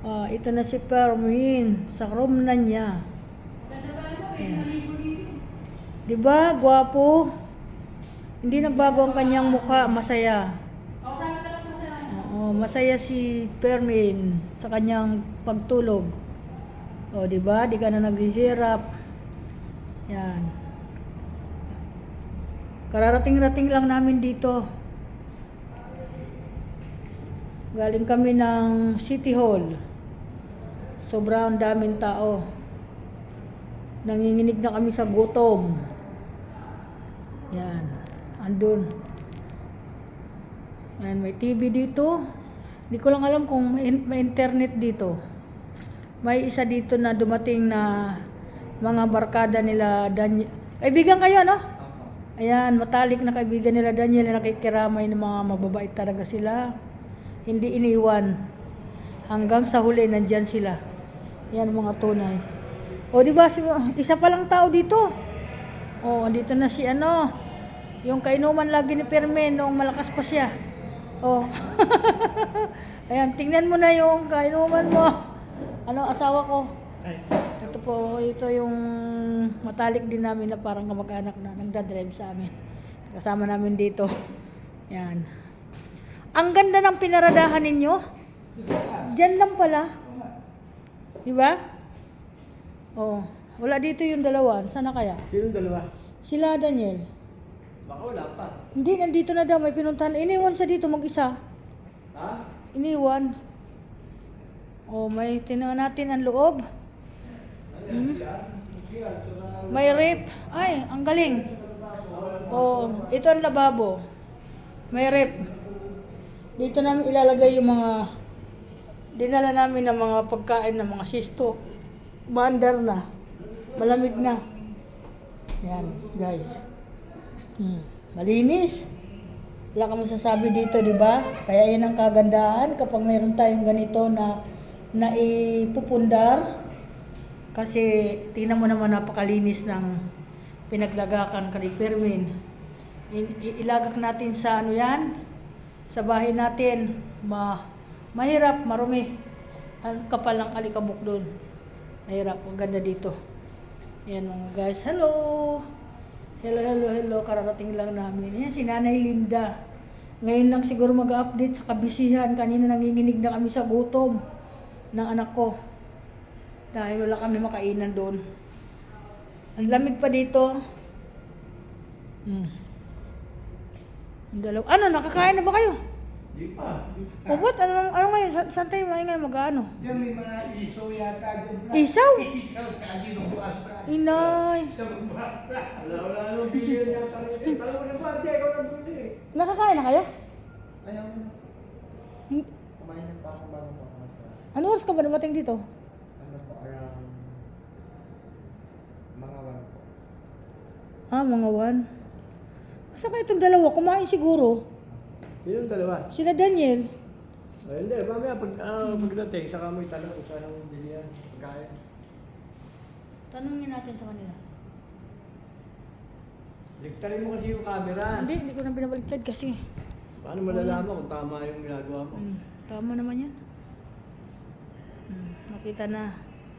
Ito na si Permin sa room na niya. Ganda ba ito? May naligo dito. Diba, gwapo? Hindi nagbago ang kanyang mukha, masaya. Ako sabi ka lang po sa Oo, masaya si Permin sa kanyang pagtulog. O, diba? Di ka na naghihirap. Yan. Kararating-rating lang namin dito. Galing kami ng City Hall. Sobrang daming tao. Nanginginig na kami sa gutom. Yan. Andun. Yan, may TV dito. Hindi ko lang alam kung may internet dito. May isa dito na dumating na mga barkada nila Daniel. Kaibigan kayo, no? Ayan, matalik na kaibigan nila Daniel na nakikiramay ng mga mababait talaga sila. Hindi iniwan. Hanggang sa huli, nandyan sila. Yan mga tunay. O, diba, isa pa lang tao dito. O, dito na si yung kainuman lagi ni Permen noong malakas pa siya. O. Ayan, tingnan mo na yung kainuman mo. Asawa ko. Ito po, ito yung matalik din namin na parang kamag-anak na nagdadrive sa amin. Kasama namin dito. Yan. Ang ganda ng pinaradahan ninyo. Diyan lang pala. Diba? Oh, wala dito yung dalawa. Sana kaya? Sino dalawa? Sila Daniel. Baka wala pa. Hindi, nandito na daw. May pinuntahan. Iniwan siya dito mag-isa. Ha? Iniwan. Oh, may tingnan natin ang loob. May rep. Ay, ang galing. Oh, ito ang lababo. May rep. Dito namin ilalagay yung mga dinala namin ng mga pagkain ng mga sisto. Maandar na. Malamig na. Yan, guys. Malinis. Wala kang masasabi dito, di ba? Kaya yan ang kagandahan kapag mayroon tayong ganito na naipupundar. Kasi tingnan mo naman napakalinis ng pinaglagakan kay Permin. Ilagak natin sa yan, sa bahay natin. Mahirap, marumi. Ang kapal ng alikabok doon. Mahirap, ang ganda dito. Yan mga guys, hello! Hello. Kararating lang namin. Yan si Nanay Linda. Ngayon lang siguro mag-update sa kabisihan. Kanina nanginginig na kami sa gutom ng anak ko. Dahil wala kami makainan doon. Ang lamig pa dito. Nakakain na ba kayo? Di pa. O what? Ano ngayon? Saan tayo maingay mag-ano? Diyan may mga isaw yata dyan. Isaw? Isaw sa dinubuan. Inay. Sa magbabra. Wala nang bilyan yata. Tala mo sa party, ikaw nang bili. Nakakain na kayo? Ayaw mo na. Kumain na pa ako bago pa ako sa... Ano oras ka ba dumating dito? Ano po, around... mga 1 po. Mga 1. Asa kayo itong dalawa? Kumain siguro. Sino yung dalawa? Sila Daniel. Ay, hindi. Mamaya pagdating, saka mo itanong kung saan ang bilihan. Pagkain. Tanungin natin sa kanila. Ligtarin mo kasi yung camera. Hindi ko na binabaliktad kasi. Paano malalaman kung tama yung ginagawa mo? Tama naman yan. Nakita na.